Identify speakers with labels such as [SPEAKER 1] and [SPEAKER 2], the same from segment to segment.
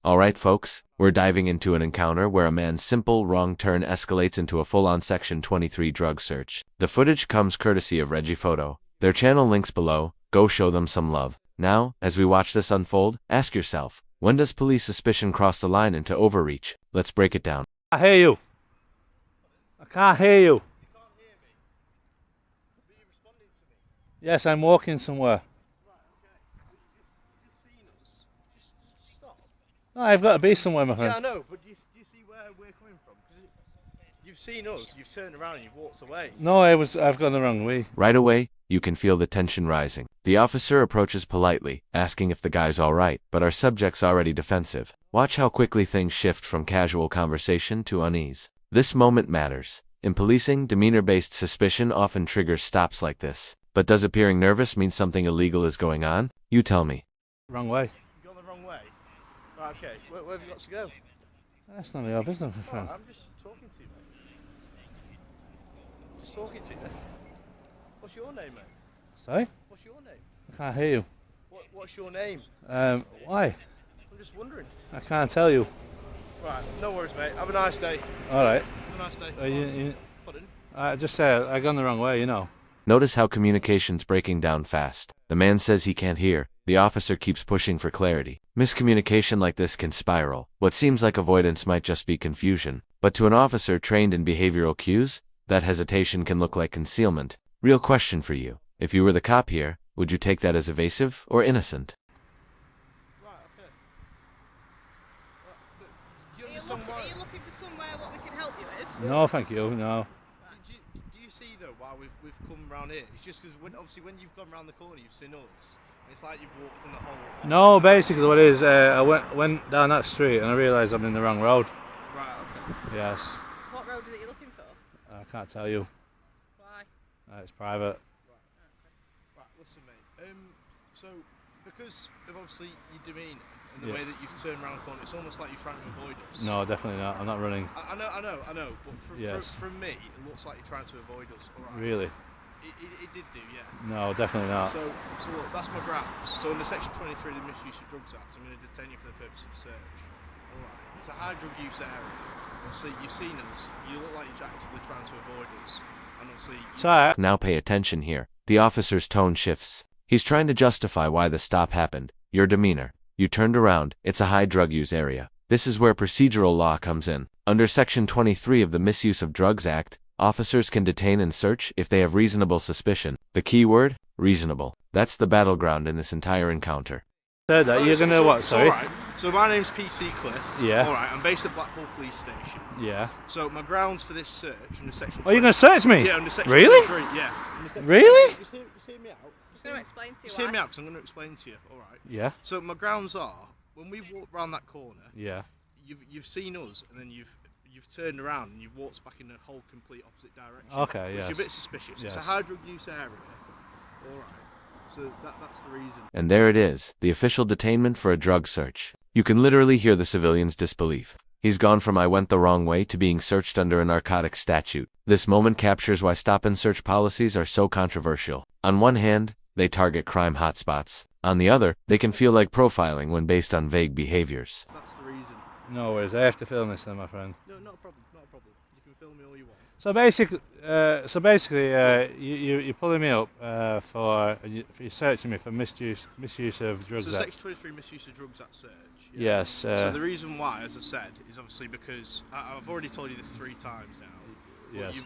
[SPEAKER 1] Alright folks, we're diving into an encounter where a man's simple wrong turn escalates into a full-on Section 23 drug search. The footage comes courtesy of Reggie Photo. Their channel links below, go show them some love. Now, as we watch this unfold, ask yourself, when does police suspicion cross the line into overreach? Let's break it down.
[SPEAKER 2] I hear you. I can't hear you.
[SPEAKER 3] You can't hear me? But you're responding to me.
[SPEAKER 2] Yes, I'm walking somewhere.
[SPEAKER 3] Right, okay. Well, you just seen us. Just stop.
[SPEAKER 2] No, I've got to be somewhere, my friend.
[SPEAKER 3] Yeah, I know, but do you see where we're coming from? Because you've seen us, you've turned around and you've walked away.
[SPEAKER 2] No, I've gone the wrong way.
[SPEAKER 1] Right away, you can feel the tension rising. The officer approaches politely, asking if the guy's alright, but our subject's already defensive. Watch how quickly things shift from casual conversation to unease. This moment matters. In policing, demeanor-based suspicion often triggers stops like this. But does appearing nervous mean something illegal is going on? You tell me.
[SPEAKER 2] Wrong way.
[SPEAKER 3] You've gone the wrong way? Right, okay. Where have you got to go?
[SPEAKER 2] That's none of your business, my friend.
[SPEAKER 3] I'm just talking to you, mate. Just talking to you. What's your name, mate?
[SPEAKER 2] Sorry?
[SPEAKER 3] What's your name?
[SPEAKER 2] I can't hear you.
[SPEAKER 3] What's your name?
[SPEAKER 2] Why?
[SPEAKER 3] I'm just wondering.
[SPEAKER 2] I can't tell you.
[SPEAKER 3] Right, no worries, mate. Have a nice day.
[SPEAKER 2] Alright.
[SPEAKER 3] Have a nice day. Pardon?
[SPEAKER 2] I just said I gone the wrong way, you know.
[SPEAKER 1] Notice how communication's breaking down fast. The man says he can't hear. The officer keeps pushing for clarity. Miscommunication like this can spiral. What seems like avoidance might just be confusion. But to an officer trained in behavioral cues, that hesitation can look like concealment. Real question for you. If you were the cop here, would you take that as evasive or innocent?
[SPEAKER 3] Right, okay. Do you
[SPEAKER 4] Are you
[SPEAKER 3] understand why?
[SPEAKER 4] looking for somewhere what we can help you with?
[SPEAKER 2] No, thank you, no.
[SPEAKER 3] Do you see though why we've come round here? It's just because obviously when you've gone round the corner, you've seen us. It's like you've walked in the whole.
[SPEAKER 2] No, basically what it is, I went down that street and I realised I'm in the wrong road.
[SPEAKER 3] Right, okay.
[SPEAKER 2] Yes.
[SPEAKER 4] What road is it you're looking for?
[SPEAKER 2] I can't tell you.
[SPEAKER 4] Why?
[SPEAKER 2] It's private.
[SPEAKER 3] Right, listen, mate. So because of obviously your demeanour and the
[SPEAKER 2] Yeah.
[SPEAKER 3] way that you've turned around the corner, it's almost like you're trying to avoid us.
[SPEAKER 2] No, definitely not. I'm not running.
[SPEAKER 3] I know. But
[SPEAKER 2] Yes.
[SPEAKER 3] from me, it looks like you're trying to avoid us. All right.
[SPEAKER 2] Really?
[SPEAKER 3] It did do, yeah.
[SPEAKER 2] No, definitely not.
[SPEAKER 3] So look, that's my grounds. So under Section 23 of the Misuse of Drugs Act, I'm going to detain you for the purpose of search. Alright. It's a high drug use area. Obviously, you've seen us. You look like you're actively trying to avoid us. And obviously...
[SPEAKER 2] Sorry.
[SPEAKER 1] Now pay attention here. The officer's tone shifts. He's trying to justify why the stop happened. Your demeanor. You turned around. It's a high drug use area. This is where procedural law comes in. Under Section 23 of the Misuse of Drugs Act, officers can detain and search if they have reasonable suspicion. The key word? Reasonable. That's the battleground in this entire encounter.
[SPEAKER 2] Said that. You're gonna what? Sorry.
[SPEAKER 3] Alright. So my name's PC Cliff.
[SPEAKER 2] Yeah.
[SPEAKER 3] Alright, I'm based at Blackpool Police Station.
[SPEAKER 2] Yeah.
[SPEAKER 3] So my grounds for this search under Section...
[SPEAKER 2] Oh, you're gonna search me?
[SPEAKER 3] Yeah, under Section
[SPEAKER 2] Really?
[SPEAKER 3] 23. Yeah. Under Section
[SPEAKER 2] Really?
[SPEAKER 3] 23. Just hear me out.
[SPEAKER 4] I'm going to explain to you
[SPEAKER 3] Just
[SPEAKER 4] why.
[SPEAKER 3] hear me out, because I'm going to explain to you. Alright.
[SPEAKER 2] Yeah.
[SPEAKER 3] So my grounds are, when we walk round that corner,
[SPEAKER 2] Yeah.
[SPEAKER 3] you've seen us, and then you've turned around and you've walked back in a whole complete opposite direction.
[SPEAKER 2] Okay.
[SPEAKER 3] Which
[SPEAKER 2] Yes.
[SPEAKER 3] is a bit suspicious. It's a
[SPEAKER 2] Yes.
[SPEAKER 3] high drug use area. Alright. So that's the reason.
[SPEAKER 1] And there it is, the official detainment for a drug search. You can literally hear the civilian's disbelief. He's gone from I went the wrong way to being searched under a narcotics statute. This moment captures why stop and search policies are so controversial. On one hand, they target crime hotspots. On the other, they can feel like profiling when based on vague behaviors.
[SPEAKER 3] That's the reason.
[SPEAKER 2] No worries. I have to film this then, my friend.
[SPEAKER 3] No, not a problem. Not a problem. You can film me all you want.
[SPEAKER 2] So basically, you're pulling me up for you're searching me for misuse of drugs.
[SPEAKER 3] So
[SPEAKER 2] Act.
[SPEAKER 3] Section 23 Misuse of Drugs Act search.
[SPEAKER 2] Yes.
[SPEAKER 3] So the reason why, as I've said, is obviously because I've already told you this 3 times now.
[SPEAKER 2] Yes.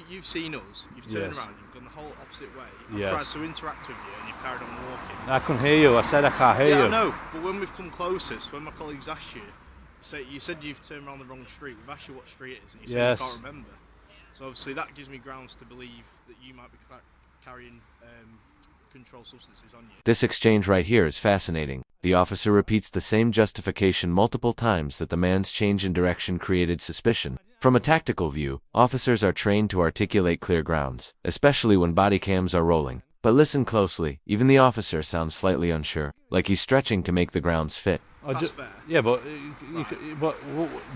[SPEAKER 3] You've seen us. You've turned
[SPEAKER 2] Yes.
[SPEAKER 3] around. You've gone the whole opposite way. I've
[SPEAKER 2] Yes.
[SPEAKER 3] tried to interact with you, and you've carried on walking.
[SPEAKER 2] I couldn't hear you. I said I can't hear
[SPEAKER 3] Yeah,
[SPEAKER 2] you.
[SPEAKER 3] I know. But when we've come closest, when my colleagues asked you, you said you've turned around the wrong street. We've asked you what street it is, and you said
[SPEAKER 2] Yes.
[SPEAKER 3] you can't remember. So obviously that gives me grounds to believe that you might be carrying controlled substances on you.
[SPEAKER 1] This exchange right here is fascinating. The officer repeats the same justification multiple times that the man's change in direction created suspicion. From a tactical view, officers are trained to articulate clear grounds, especially when body cams are rolling. But listen closely, even the officer sounds slightly unsure, like he's stretching to make the grounds fit.
[SPEAKER 2] Oh,
[SPEAKER 3] That's fair.
[SPEAKER 2] Yeah, but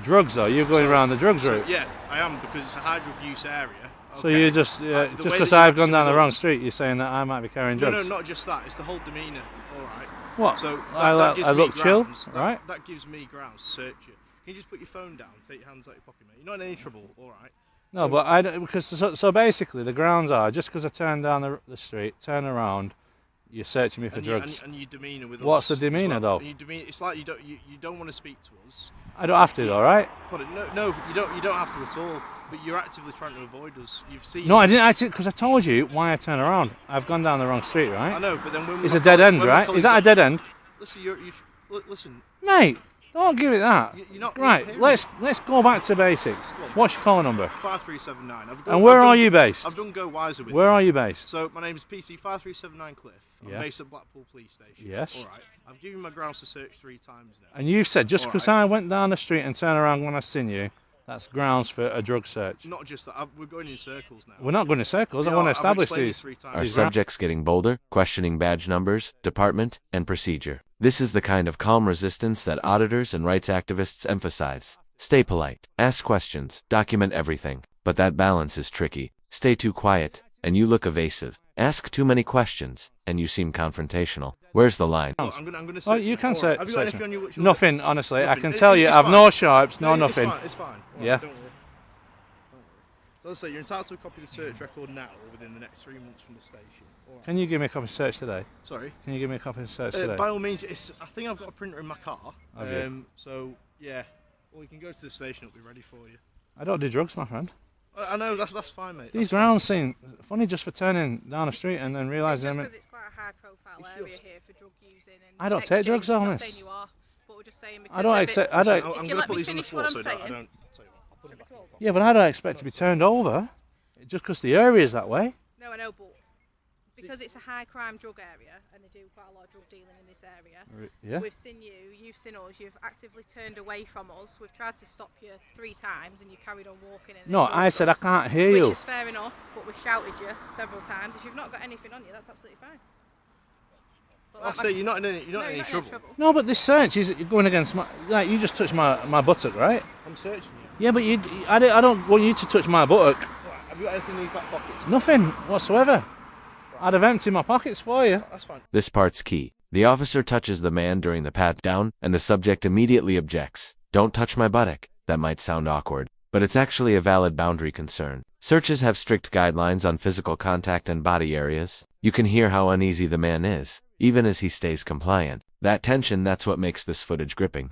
[SPEAKER 2] drugs though. You're going around the drugs route.
[SPEAKER 3] Yeah, I am, because it's a high drug use area.
[SPEAKER 2] So
[SPEAKER 3] Okay.
[SPEAKER 2] you just
[SPEAKER 3] The way
[SPEAKER 2] because
[SPEAKER 3] that you
[SPEAKER 2] I've
[SPEAKER 3] act
[SPEAKER 2] gone
[SPEAKER 3] to
[SPEAKER 2] down the
[SPEAKER 3] me
[SPEAKER 2] wrong
[SPEAKER 3] is-
[SPEAKER 2] street, you're saying that I might be carrying
[SPEAKER 3] No,
[SPEAKER 2] drugs.
[SPEAKER 3] no, not just that. It's the whole demeanour. All right.
[SPEAKER 2] What?
[SPEAKER 3] So
[SPEAKER 2] I
[SPEAKER 3] gives me
[SPEAKER 2] look chill,
[SPEAKER 3] grounds,
[SPEAKER 2] right?
[SPEAKER 3] That gives me grounds to search you. Can you just put your phone down, take your hands out your pocket, mate? You're not in any trouble, all right?
[SPEAKER 2] No, but I don't, because so basically the grounds are just because I turn down the street, turn around, you're searching me for drugs.
[SPEAKER 3] And your demeanour with us.
[SPEAKER 2] What's the demeanour though?
[SPEAKER 3] It's like you don't want to speak to us.
[SPEAKER 2] I don't have to, though, right?
[SPEAKER 3] No, you don't have to at all. But you're actively trying to avoid us. You've seen.
[SPEAKER 2] No,
[SPEAKER 3] us.
[SPEAKER 2] I didn't. Because I told you why I turn around. I've gone down the wrong street, right?
[SPEAKER 3] I know, but then when
[SPEAKER 2] it's a dead end, right? Is that a dead end?
[SPEAKER 3] Listen, listen.
[SPEAKER 2] Mate, don't give it that.
[SPEAKER 3] You're not
[SPEAKER 2] right. Let's go back to basics. What's your call number?
[SPEAKER 3] 5379.
[SPEAKER 2] And where are you based?
[SPEAKER 3] I've done Go Wiser with.
[SPEAKER 2] Where are you based?
[SPEAKER 3] So my name is PC 5379 Cliff. I'm based at Blackpool Police Station.
[SPEAKER 2] Yes.
[SPEAKER 3] All right. I've given my grounds to search 3 times now.
[SPEAKER 2] And you've said just because I went down the street and turned around when I seen you, that's grounds for a drug search.
[SPEAKER 3] Not just that. We're going in circles now.
[SPEAKER 2] We're not going in circles. I want to establish these.
[SPEAKER 1] Are subjects getting bolder, questioning badge numbers, department, and procedure? This is the kind of calm resistance that auditors and rights activists emphasize. Stay polite, ask questions, document everything. But that balance is tricky. Stay too quiet, and you look evasive. Ask too many questions, and you seem confrontational. Where's the line?
[SPEAKER 3] I'm gonna
[SPEAKER 2] oh, you can search.
[SPEAKER 3] Have you got anything on your
[SPEAKER 2] nothing, honestly.
[SPEAKER 3] Nothing.
[SPEAKER 2] I can tell you, I've no sharps, no nothing.
[SPEAKER 3] It's fine. Right,
[SPEAKER 2] yeah.
[SPEAKER 3] Don't worry. So as I say, you're entitled to a copy of the search record now or within the next 3 months from the station. Right.
[SPEAKER 2] Can you give me a copy of the search today?
[SPEAKER 3] Sorry?
[SPEAKER 2] Can you give me a copy of the search today?
[SPEAKER 3] By all means, I think I've got a printer in my car.
[SPEAKER 2] Have you?
[SPEAKER 3] So, yeah. Well, you can go to the station, it'll be ready for you.
[SPEAKER 2] I don't do drugs, my friend.
[SPEAKER 3] I know, that's fine, mate.
[SPEAKER 2] These grounds seem funny just for turning down the street and then realising...
[SPEAKER 4] Just because it's quite a high-profile area here for drug using. And
[SPEAKER 2] I don't take drugs,
[SPEAKER 4] I'm
[SPEAKER 2] though,
[SPEAKER 4] not
[SPEAKER 2] miss.
[SPEAKER 4] saying you are, but we're just saying because
[SPEAKER 2] I don't accept... I don't...
[SPEAKER 3] I'm going to put these on the floor so that I don't... I'll put them back.
[SPEAKER 2] Yeah, but I don't expect to be turned over just because the area is that way.
[SPEAKER 4] No, I know, but because it's a high-crime drug area and they do quite a lot of drug dealing in this area,
[SPEAKER 2] yeah.
[SPEAKER 4] we've seen you've seen us, you've actively turned away from us. We've tried to stop you 3 times and you carried on walking. And
[SPEAKER 2] no, I said I can't hear you.
[SPEAKER 4] Which is fair enough, but we shouted you several times. If you've not got anything on you, that's absolutely fine.
[SPEAKER 3] I say you're not in any trouble.
[SPEAKER 2] No, but this search is going against my... Like, you just touched my buttock, right?
[SPEAKER 3] I'm searching you.
[SPEAKER 2] Yeah, but I don't want you to touch my buttock.
[SPEAKER 3] Right, have you got anything in your back pockets?
[SPEAKER 2] Nothing whatsoever. I'd have emptied my pockets for you.
[SPEAKER 3] That's fine.
[SPEAKER 1] This part's key. The officer touches the man during the pat-down, and the subject immediately objects. Don't touch my buttock. That might sound awkward, but it's actually a valid boundary concern. Searches have strict guidelines on physical contact and body areas. You can hear how uneasy the man is, even as he stays compliant. That tension, that's what makes this footage gripping.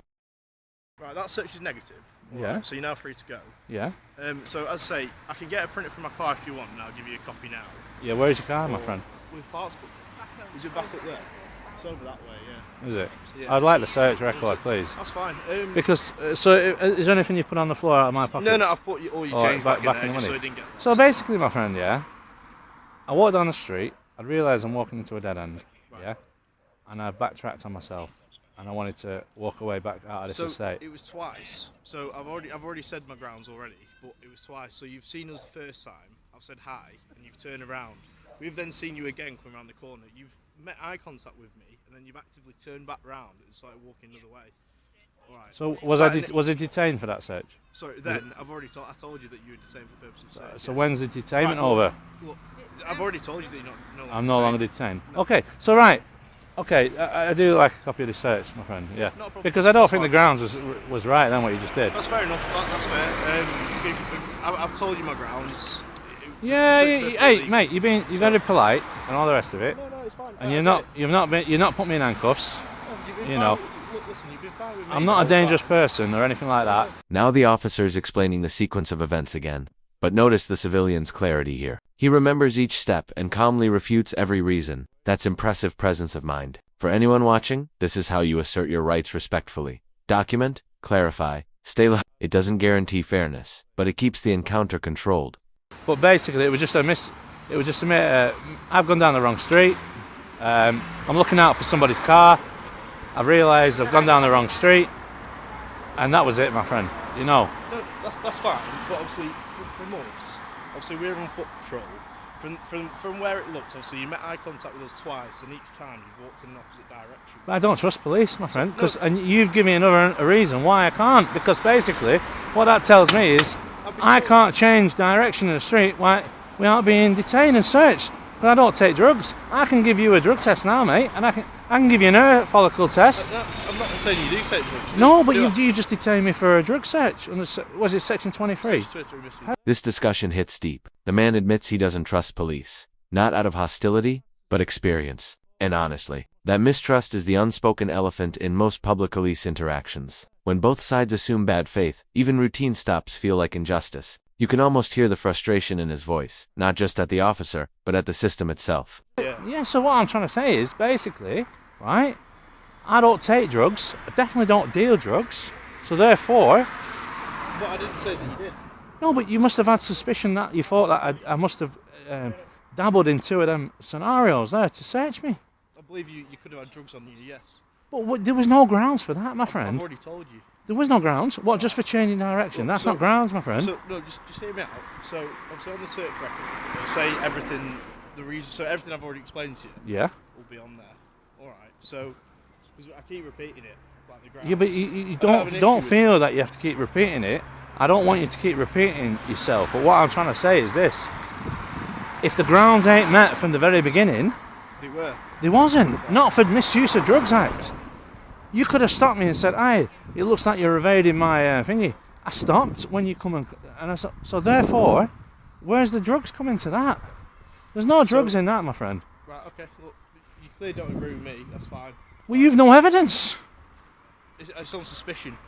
[SPEAKER 3] Right, that search is negative.
[SPEAKER 2] Yeah.
[SPEAKER 3] Right, so you're now free to go.
[SPEAKER 2] Yeah.
[SPEAKER 3] So as I say, I can get a printer from my car if you want, and I'll give you a copy now.
[SPEAKER 2] Yeah, where's your car, my friend?
[SPEAKER 3] With parts. Is it back up there? It's over that way, yeah.
[SPEAKER 2] Is it?
[SPEAKER 3] Yeah.
[SPEAKER 2] I'd like the search record, please.
[SPEAKER 3] That's fine.
[SPEAKER 2] Because, is there anything you put on the floor out of my pockets?
[SPEAKER 3] No, I've put all your change back in there,
[SPEAKER 2] the money.
[SPEAKER 3] so it didn't get lost.
[SPEAKER 2] So basically, my friend, yeah, I walked down the street, I realised I'm walking into a dead end, yeah, and I backtracked on myself, and I wanted to walk away back out of this estate.
[SPEAKER 3] It was twice. So I've already said my grounds already, but it was twice. So you've seen us the first time, I've said hi, and you've turned around. We've then seen you again coming around the corner. You've met eye contact with me, and then you've actively turned back round and started walking another way. All right.
[SPEAKER 2] So was I detained for that search?
[SPEAKER 3] Sorry, then I told you that you were detained for the purpose of search.
[SPEAKER 2] So when's the detainment over?
[SPEAKER 3] Look, I've already told you that you're not.
[SPEAKER 2] I'm no longer detained. No. Okay, so right. Okay, I do like a copy of the search, my friend. Yeah, because I don't think the grounds was right then what you just did.
[SPEAKER 3] That's fair enough. That's fair. I've told you my grounds.
[SPEAKER 2] Yeah, hey mate, you're very polite and all the rest of it.
[SPEAKER 3] No, it's fine.
[SPEAKER 2] And you've not put me in handcuffs. You know.
[SPEAKER 3] Look, listen, you've been fine with me.
[SPEAKER 2] I'm not a dangerous person or anything like that.
[SPEAKER 1] Now the officer's explaining the sequence of events again. But notice the civilian's clarity here. He remembers each step and calmly refutes every reason. That's impressive presence of mind. For anyone watching, this is how you assert your rights respectfully. Document, clarify, stay low. It doesn't guarantee fairness, but it keeps the encounter controlled.
[SPEAKER 2] But basically, it was just I've gone down the wrong street. I'm looking out for somebody's car. I've realised I've gone down the wrong street, and that was it, my friend. You know.
[SPEAKER 3] No, that's fine. But obviously, from us, obviously we're on foot patrol. From where it looks, obviously you met eye contact with us twice, and each time you've walked in an opposite direction.
[SPEAKER 2] But I don't trust police, my friend, and you've given me a reason why I can't. Because basically, what that tells me is I can't change direction in the street we aren't being detained and searched. But I don't take drugs. I can give you a drug test now, mate, and I I can give you an hair follicle test.
[SPEAKER 3] I'm not saying you do take drugs.
[SPEAKER 2] No, but you just detained me for a drug search. Was it section 23?
[SPEAKER 3] Section 23 misuse.
[SPEAKER 1] This discussion hits deep. The man admits he doesn't trust police, not out of hostility, but experience. And honestly, that mistrust is the unspoken elephant in most public police interactions. When both sides assume bad faith, even routine stops feel like injustice. You can almost hear the frustration in his voice, not just at the officer, but at the system itself.
[SPEAKER 2] Yeah, so what I'm trying to say is, basically, right, I don't take drugs, I definitely don't deal drugs, so therefore...
[SPEAKER 3] But I didn't say that you did.
[SPEAKER 2] No, but you must have had suspicion that you thought that I must have dabbled in two of them scenarios there to search me.
[SPEAKER 3] I believe you could have had drugs on you, yes.
[SPEAKER 2] But there was no grounds for that, my friend.
[SPEAKER 3] I've already told you.
[SPEAKER 2] There was no grounds. What, just for changing direction? That's not grounds, my friend.
[SPEAKER 3] So, no, just hear me out. So, obviously on the search record, it'll say everything, so everything I've already explained to you
[SPEAKER 2] Yeah.
[SPEAKER 3] will be on there. Alright, so, because I keep repeating it, like the grounds.
[SPEAKER 2] Yeah, but you don't feel that you have to keep repeating it. I don't want you to keep repeating yourself. But what I'm trying to say is this. If the grounds ain't met from the very beginning...
[SPEAKER 3] They were.
[SPEAKER 2] They wasn't. Not for Misuse of Drugs Act. You could have stopped me and said, "Hey, it looks like you're evading my thingy." I stopped when you come and I said, so therefore, where's the drugs coming to that? There's no drugs in that, my friend.
[SPEAKER 3] Right, okay. Look, you clearly don't agree with me. That's fine.
[SPEAKER 2] Well, you've no evidence.
[SPEAKER 3] It's on suspicion.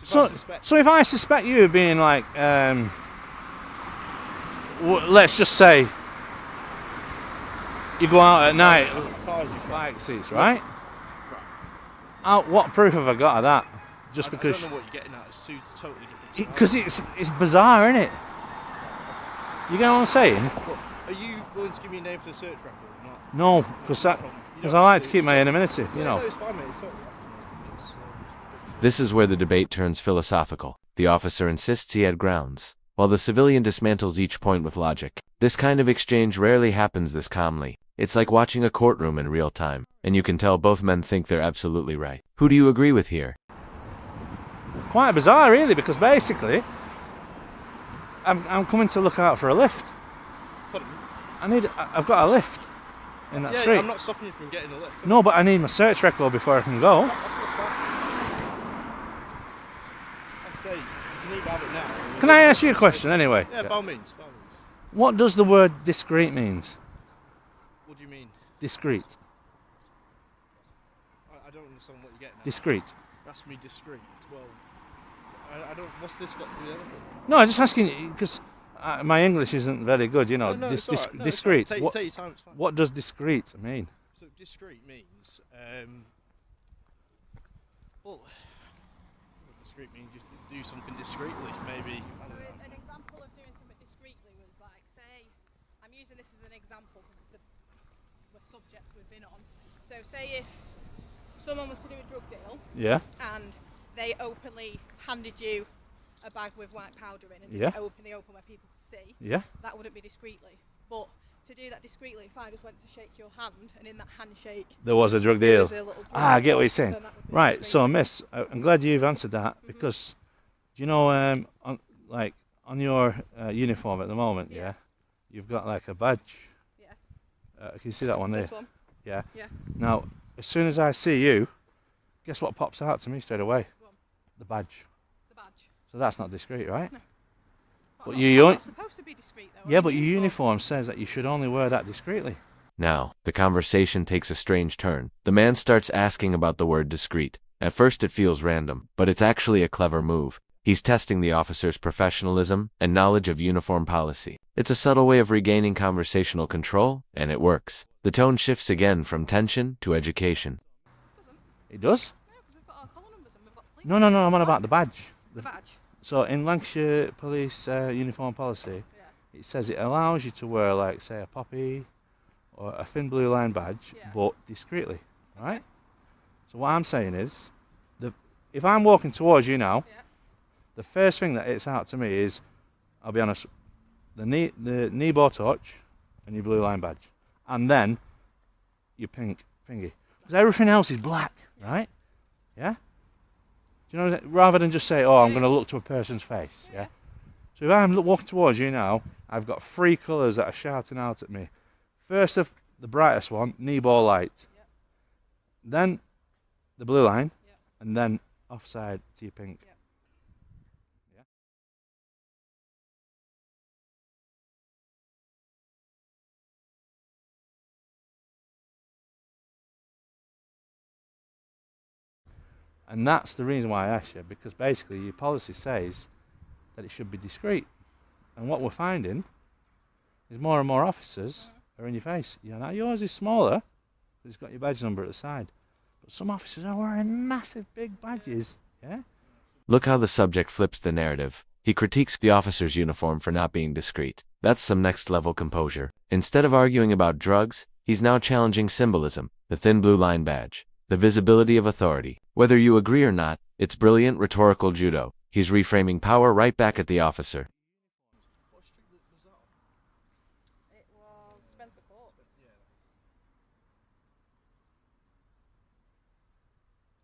[SPEAKER 2] So if I suspect you of being like, let's just say, you go out at night, bike seats, right? What proof have I got of that? Just because?
[SPEAKER 3] I don't know what you're getting at. It's two totally different.
[SPEAKER 2] Because it's bizarre, isn't it? You get what I'm saying?
[SPEAKER 3] Well, are you willing to give me a name for the search record or not?
[SPEAKER 2] No, because I like to keep my anonymity. You know.
[SPEAKER 3] No, it's fine, mate. It's totally
[SPEAKER 1] This is where the debate turns philosophical. The officer insists he had grounds, while the civilian dismantles each point with logic. This kind of exchange rarely happens this calmly. It's like watching a courtroom in real time, and you can tell both men think they're absolutely right. Who do you agree with here?
[SPEAKER 2] Quite bizarre, really, because basically, I'm coming to look out for a lift. I've got a lift in that street.
[SPEAKER 3] Yeah, I'm not stopping you from getting a lift.
[SPEAKER 2] No, but I need my search record before I can go.
[SPEAKER 3] That's fine. I'd say you need to have it now.
[SPEAKER 2] Can I ask you a question anyway?
[SPEAKER 3] Yeah, by all means.
[SPEAKER 2] What does the word discreet means?
[SPEAKER 3] What do you mean?
[SPEAKER 2] Discreet.
[SPEAKER 3] I don't understand what you're getting at.
[SPEAKER 2] Discreet.
[SPEAKER 3] That's me discreet. Well, I don't. What's this got to do with anything?
[SPEAKER 2] No, I'm just asking you because my English isn't very good. You know,
[SPEAKER 3] No, it's all right. No,
[SPEAKER 2] discreet.
[SPEAKER 3] Take your time. It's fine.
[SPEAKER 2] What does discreet mean?
[SPEAKER 3] So discreet means, well, discreet means just do something discreetly. Maybe. I don't know.
[SPEAKER 4] An example of doing something discreetly was like, say, I'm using this as an example because it's the subject we've been on. So say if someone was to do a drug deal,
[SPEAKER 2] Yeah.
[SPEAKER 4] and they openly handed you a bag with white powder in and did it openly open where people could see,
[SPEAKER 2] Yeah.
[SPEAKER 4] that wouldn't be discreetly. But to do that discreetly, if I just went to shake your hand and in that handshake
[SPEAKER 2] There was a drug
[SPEAKER 4] there
[SPEAKER 2] deal.
[SPEAKER 4] was a little drug,
[SPEAKER 2] I get what you're saying.
[SPEAKER 4] then that would be
[SPEAKER 2] Right.
[SPEAKER 4] discreet.
[SPEAKER 2] So, Miss, I'm glad you've answered that because, do you know, on your uniform at the moment,
[SPEAKER 4] Yeah.
[SPEAKER 2] you've got like a badge.
[SPEAKER 4] Yeah.
[SPEAKER 2] Can you see that one there?
[SPEAKER 4] This one?
[SPEAKER 2] Yeah.
[SPEAKER 4] Yeah.
[SPEAKER 2] Now, as soon as I see you, guess what pops out to me straight away?
[SPEAKER 4] Go on.
[SPEAKER 2] The badge.
[SPEAKER 4] The badge.
[SPEAKER 2] So that's not discreet, right?
[SPEAKER 4] No.
[SPEAKER 2] But
[SPEAKER 4] I'm
[SPEAKER 2] you
[SPEAKER 4] not supposed to be discreet though.
[SPEAKER 2] Yeah,
[SPEAKER 4] I'm
[SPEAKER 2] but your
[SPEAKER 4] uniform.
[SPEAKER 2] uniform says that you should only wear that discreetly.
[SPEAKER 1] Now, the conversation takes a strange turn. The man starts asking about the word discreet. At first it feels random, but it's actually a clever move. He's testing the officer's professionalism and knowledge of uniform policy. It's a subtle way of regaining conversational control, and it works. The tone shifts again from tension to education.
[SPEAKER 2] It does?
[SPEAKER 4] No, because we've got our collar numbers and we've got police.
[SPEAKER 2] No, I'm on about the badge.
[SPEAKER 4] The badge.
[SPEAKER 2] So in Lancashire Police uniform policy,
[SPEAKER 4] Yeah.
[SPEAKER 2] it says it allows you to wear, like, say, a poppy or a thin blue line badge,
[SPEAKER 4] Yeah.
[SPEAKER 2] but discreetly, right? So what I'm saying is, if I'm walking towards you now,
[SPEAKER 4] Yeah.
[SPEAKER 2] the first thing that hits out to me is, I'll be honest, the knee bar touch and your blue line badge, and then your pink thingy, because everything else is black, right? Yeah. Do you know that? Rather than just say, "Oh, I'm going to look to a person's face," yeah. So if I'm walking towards you now, I've got three colours that are shouting out at me. First of the brightest one, knee bar light. then the blue line,
[SPEAKER 4] Yep.
[SPEAKER 2] and then offside to your pink.
[SPEAKER 4] Yep.
[SPEAKER 2] Yeah. And that's the reason why I asked you, because basically your policy says that it should be discreet. And what we're finding is more and more officers are in your face. Yeah, now yours is smaller, but it's got your badge number at the side. But some officers are wearing massive big badges. Yeah?
[SPEAKER 1] Look how the subject flips the narrative. He critiques the officer's uniform for not being discreet. That's some next-level composure. Instead of arguing about drugs, he's now challenging symbolism, the thin blue line badge, the visibility of authority. Whether you agree or not, it's brilliant rhetorical judo. He's reframing power right back at the officer.
[SPEAKER 3] What street was that on?
[SPEAKER 4] It was Spencer Court.
[SPEAKER 3] Yeah.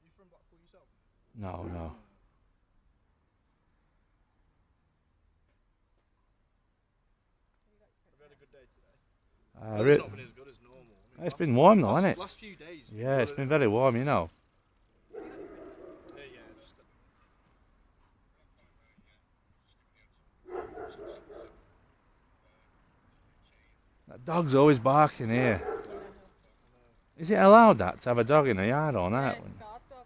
[SPEAKER 3] You from Blackpool yourself?
[SPEAKER 2] No, no.
[SPEAKER 3] Have you had a good day today?
[SPEAKER 2] Re-
[SPEAKER 3] It's not been as good as normal. I mean,
[SPEAKER 2] it's been warm though,
[SPEAKER 3] last,
[SPEAKER 2] hasn't it?
[SPEAKER 3] Last few days.
[SPEAKER 2] Yeah, it's been very warm, you know.
[SPEAKER 3] Yeah, just
[SPEAKER 2] That dog's always barking here. Is it allowed that to have a dog in the yard or
[SPEAKER 4] Yeah,
[SPEAKER 2] not?
[SPEAKER 4] it's a guard dog.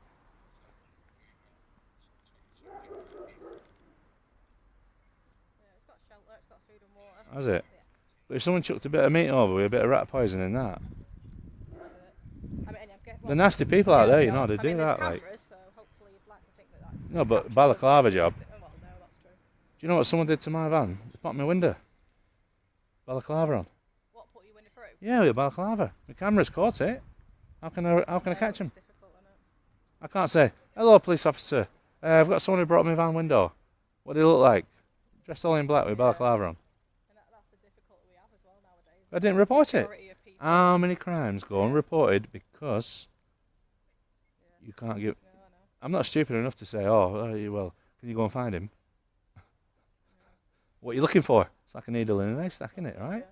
[SPEAKER 4] Yeah, it's got shelter, it's got food and water.
[SPEAKER 2] Has it?
[SPEAKER 4] Yeah.
[SPEAKER 2] But if someone chucked a bit of meat over with a bit of rat poison in that,
[SPEAKER 4] I mean,
[SPEAKER 2] they're nasty people out there, you know, they
[SPEAKER 4] I
[SPEAKER 2] do
[SPEAKER 4] mean,
[SPEAKER 2] that.
[SPEAKER 4] there's
[SPEAKER 2] Like,
[SPEAKER 4] cameras, so hopefully you'd like to think that
[SPEAKER 2] no, but
[SPEAKER 4] captures
[SPEAKER 2] balaclava job.
[SPEAKER 4] Well, no, that's true.
[SPEAKER 2] Do you know what someone did to my van? They popped my window. Balaclava on.
[SPEAKER 4] What put you in the through?
[SPEAKER 2] Yeah, with a balaclava. The camera's caught it. How can I catch him?
[SPEAKER 4] It's difficult, isn't it?
[SPEAKER 2] I can't say, hello, police officer. I've got someone who brought my van window. What do they look like? Dressed all in black with balaclava on.
[SPEAKER 4] And that's the difficulty we have as well nowadays.
[SPEAKER 2] I didn't report it.
[SPEAKER 4] Majority of people-
[SPEAKER 2] How many crimes go unreported because you can't give...
[SPEAKER 4] No, I know.
[SPEAKER 2] I'm not stupid enough to say, well, can you go and find him? What are you looking for? It's like a needle in a haystack, isn't it, right?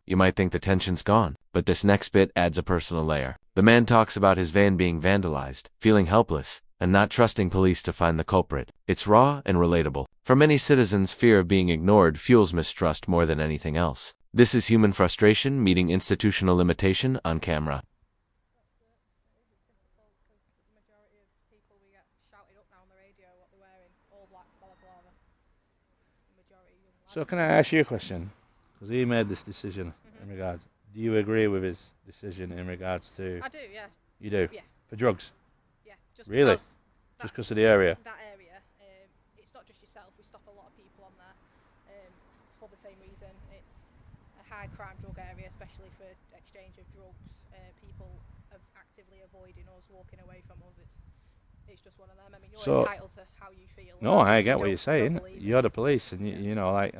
[SPEAKER 1] You might think the tension's gone, but this next bit adds a personal layer. The man talks about his van being vandalized, feeling helpless, and not trusting police to find the culprit. It's raw and relatable. For many citizens, fear of being ignored fuels mistrust more than anything else. This is human frustration meeting institutional limitation on camera.
[SPEAKER 4] The majority of people we get shouted up now on the radio what they're wearing, all black balaclava. The majority of young lads.
[SPEAKER 2] So can I ask you a question? Because he made this decision in regards... Do you agree with his decision in regards to...
[SPEAKER 4] I do, yeah.
[SPEAKER 2] You do?
[SPEAKER 4] Yeah.
[SPEAKER 2] For drugs?
[SPEAKER 4] Yeah. Just
[SPEAKER 2] Really?
[SPEAKER 4] because
[SPEAKER 2] Just because of the area?
[SPEAKER 4] that area, it's not just yourself. We stop a lot of people on there for the same reason. It's a high crime drug area, especially for exchange of drugs. People are actively avoiding us, walking away from us. It's just one of them. I mean, you're
[SPEAKER 2] So-
[SPEAKER 4] entitled to how you feel.
[SPEAKER 2] No, I get
[SPEAKER 4] Don't-
[SPEAKER 2] what you're saying.
[SPEAKER 4] don't believe me.
[SPEAKER 2] You're the police, and you know, like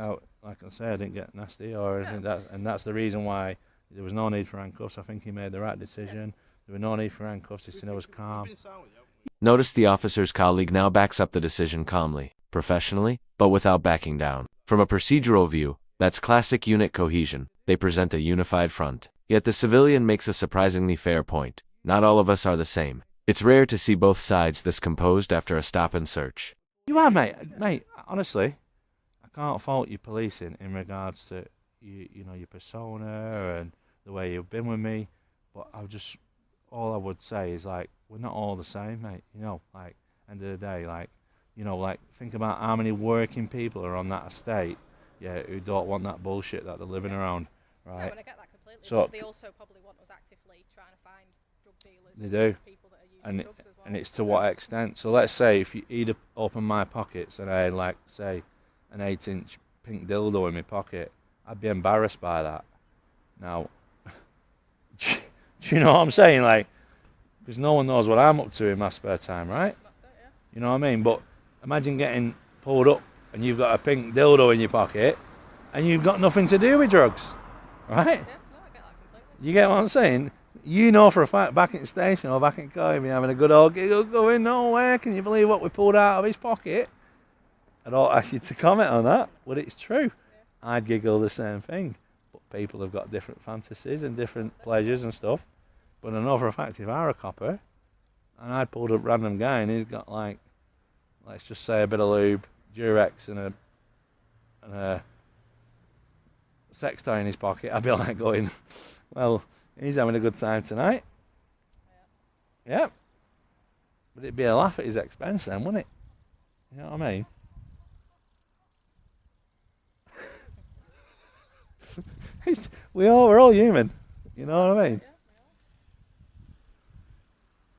[SPEAKER 2] I say, I didn't get nasty or anything. And that's the reason why there was no need for handcuffs. I think he made the right decision. There was no need for handcuffs. He said I was calm.
[SPEAKER 3] We've been silent, haven't we?
[SPEAKER 1] Notice the officer's colleague now backs up the decision calmly, professionally, but without backing down. From a procedural view, that's classic unit cohesion. They present a unified front. Yet the civilian makes a surprisingly fair point. Not all of us are the same. It's rare to see both sides this composed after a stop and search.
[SPEAKER 2] You are, mate. Mate, honestly, I can't fault you policing in regards to you know, your persona and the way you've been with me. But all I would say is, like, we're not all the same, mate. You know, like, end of the day, like, you know, like, think about how many working people are on that estate, yeah, who don't want that bullshit that they're living around,
[SPEAKER 4] No,
[SPEAKER 2] right?
[SPEAKER 4] and I get that completely.
[SPEAKER 2] So-
[SPEAKER 4] but they also probably want us actively trying to find drug dealers.
[SPEAKER 2] They
[SPEAKER 4] and
[SPEAKER 2] do.
[SPEAKER 4] People that are using
[SPEAKER 2] And
[SPEAKER 4] drugs as well.
[SPEAKER 2] and it's to what extent. So let's say if he'd opened my pockets and I had, like, say, an 8-inch pink dildo in my pocket, I'd be embarrassed by that. Now, do you know what I'm saying? Like, because no one knows what I'm up to in my spare time, right?
[SPEAKER 4] That's it, yeah.
[SPEAKER 2] You know what I mean? But imagine getting pulled up and you've got a pink dildo in your pocket and you've got nothing to do with drugs, right?
[SPEAKER 4] Yeah, no, I get that completely.
[SPEAKER 2] You get what I'm saying? You know for a fact back at the station or back in car, you'd be having a good old giggle going, no way, can you believe what we pulled out of his pocket? I don't ask you to comment on that, but it's true. I'd giggle the same thing. But people have got different fantasies and different pleasures and stuff. But I know for a fact if I were a copper, and I'd pulled up random guy and he's got like, let's just say a bit of lube, Durex and a sex toy in his pocket, I'd be like going, well, he's having a good time tonight. Yeah. But it'd be a laugh at his expense then, wouldn't it? You know what I mean? We're all human. You know what I mean?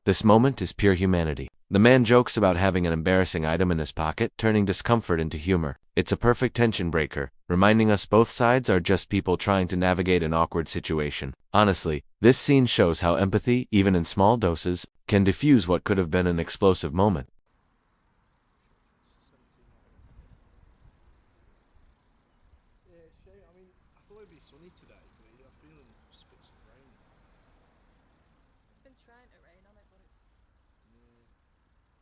[SPEAKER 1] This moment is pure humanity. The man jokes about having an embarrassing item in his pocket, turning discomfort into humor. It's a perfect tension breaker, reminding us both sides are just people trying to navigate an awkward situation. Honestly, this scene shows how empathy, even in small doses, can diffuse what could have been an explosive moment.
[SPEAKER 3] Yeah, shame. I mean, I thought it'd be sunny today, but I'm feeling spits of rain.
[SPEAKER 4] It's been trying to rain on it, but it's...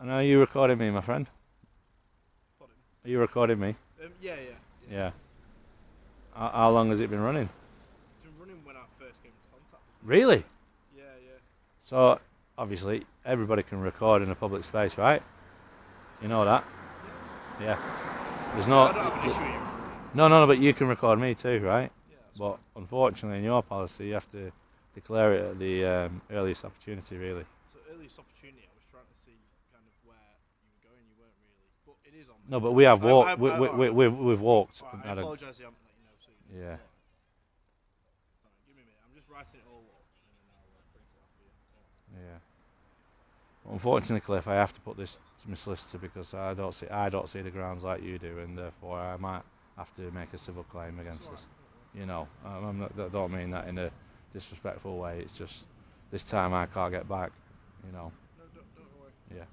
[SPEAKER 2] And are you recording me, my friend?
[SPEAKER 3] Pardon?
[SPEAKER 2] Are you recording me?
[SPEAKER 3] Yeah.
[SPEAKER 2] How long has it been running?
[SPEAKER 3] It's been running when I first came into contact with you.
[SPEAKER 2] Really?
[SPEAKER 3] Yeah.
[SPEAKER 2] So, obviously, everybody can record in a public space, right? You know that? Yeah. There's
[SPEAKER 3] So I don't have an issue with you.
[SPEAKER 2] No, but you can record me too, right?
[SPEAKER 3] Yeah, that's
[SPEAKER 2] But unfortunately, in your policy, you have to declare it at the earliest opportunity, really.
[SPEAKER 3] So earliest opportunity, I was trying to see kind of where you were going. You weren't really, but it is on.
[SPEAKER 2] No, but we have
[SPEAKER 3] So
[SPEAKER 2] walked.
[SPEAKER 3] I-
[SPEAKER 2] We've walked.
[SPEAKER 3] Alright,
[SPEAKER 2] and
[SPEAKER 3] I
[SPEAKER 2] had a-
[SPEAKER 3] apologise. I haven't let you know. So
[SPEAKER 2] Yeah.
[SPEAKER 3] Fine, give me a minute. I'm just writing it all up, and then I'll print it off for you.
[SPEAKER 2] Yeah. Unfortunately, Cliff, I have to put this to my solicitor because I don't see the grounds like you do, and therefore I might have to make a civil claim against us. You know, I don't mean that in a disrespectful way. It's just this time I can't get back. You know.
[SPEAKER 3] No, don't worry.
[SPEAKER 2] Yeah.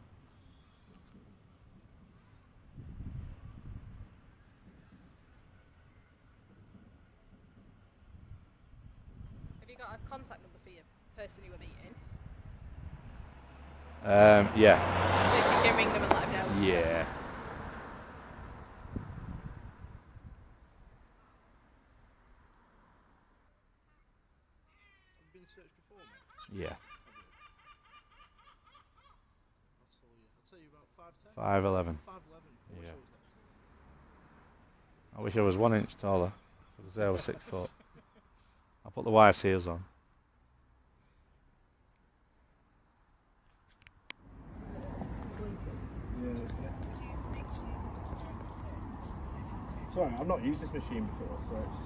[SPEAKER 4] Have you got a contact number for your person you were meeting?
[SPEAKER 2] Yeah.
[SPEAKER 4] So you can ring them and let them know.
[SPEAKER 2] Yeah.
[SPEAKER 3] Have you been searched before, mate?
[SPEAKER 2] Yeah.
[SPEAKER 3] I'll tell you about 5'10".
[SPEAKER 2] 5'11".
[SPEAKER 3] 5'11".
[SPEAKER 2] Yeah. I wish I was 1 inch taller. So to say I was 6 foot. I'll put the wife's heels on.
[SPEAKER 3] Sorry, I've not used this machine before, so it's.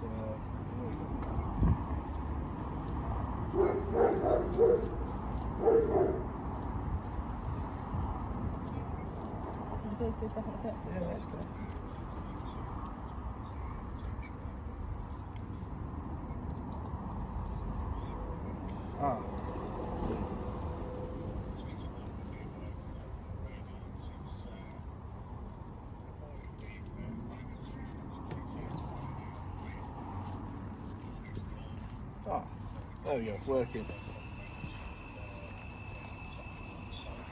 [SPEAKER 3] Yeah, that's good. Ah. There we go, working.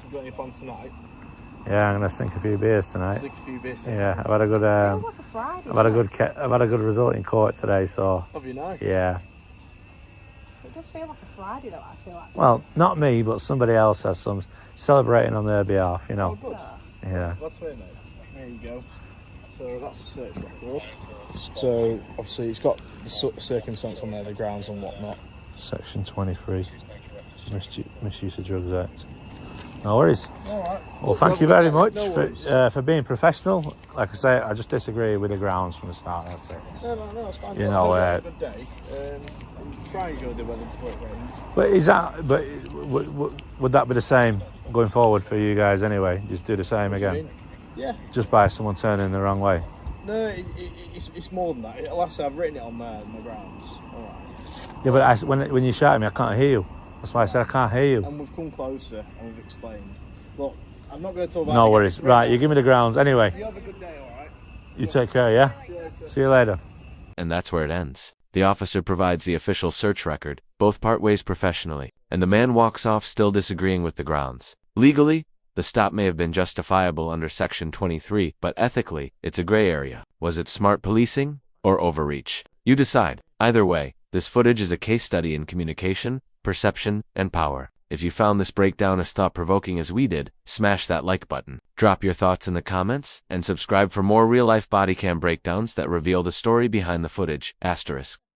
[SPEAKER 3] You got any plans tonight?
[SPEAKER 2] Yeah, I'm gonna sink a few beers tonight.
[SPEAKER 3] Stick a few bits.
[SPEAKER 2] Yeah, I've had a good.
[SPEAKER 4] Feels like a Friday.
[SPEAKER 2] I've had a good result in court today, so
[SPEAKER 3] That'd be nice.
[SPEAKER 2] yeah.
[SPEAKER 4] It does feel like a Friday though, I feel like.
[SPEAKER 2] Well, not me, but somebody else has some celebrating on their behalf, you know.
[SPEAKER 3] Oh, good.
[SPEAKER 2] Yeah.
[SPEAKER 3] Glad to hear, mate. There you go. So that's a search record. So obviously it's got the circumstance on there, the grounds and whatnot.
[SPEAKER 2] Section 23, Misuse of Drugs Act. No worries.
[SPEAKER 3] All right.
[SPEAKER 2] Well, thank you very much
[SPEAKER 3] No worries.
[SPEAKER 2] for being professional. Like I say, I just disagree with the grounds from the start. That's it.
[SPEAKER 3] No, it's fine.
[SPEAKER 2] You know,
[SPEAKER 3] have a good day. I'm trying to enjoy the weather before it rains.
[SPEAKER 2] But is that? But would that be the same going forward for you guys anyway? Just do the same
[SPEAKER 3] What do you
[SPEAKER 2] again,
[SPEAKER 3] mean? Yeah.
[SPEAKER 2] just by someone turning the wrong way.
[SPEAKER 3] No, it's more than that. Like I said, I've written it on there in the grounds. All right.
[SPEAKER 2] Yeah, but when you shout at me, I can't hear you. That's why I said I can't hear you.
[SPEAKER 3] And we've come closer and we've explained. Look, I'm not going to talk about.
[SPEAKER 2] No worries. Right, you give me the grounds anyway.
[SPEAKER 3] You have a good day, all right?
[SPEAKER 2] You take care, yeah.
[SPEAKER 3] See you later.
[SPEAKER 2] See you later.
[SPEAKER 1] And that's where it ends. The officer provides the official search record, both part ways professionally, and the man walks off still disagreeing with the grounds. Legally, the stop may have been justifiable under Section 23, but ethically, it's a gray area. Was it smart policing or overreach? You decide. Either way, this footage is a case study in communication, perception, and power. If you found this breakdown as thought-provoking as we did, smash that like button. Drop your thoughts in the comments, and subscribe for more real-life body cam breakdowns that reveal the story behind the footage. **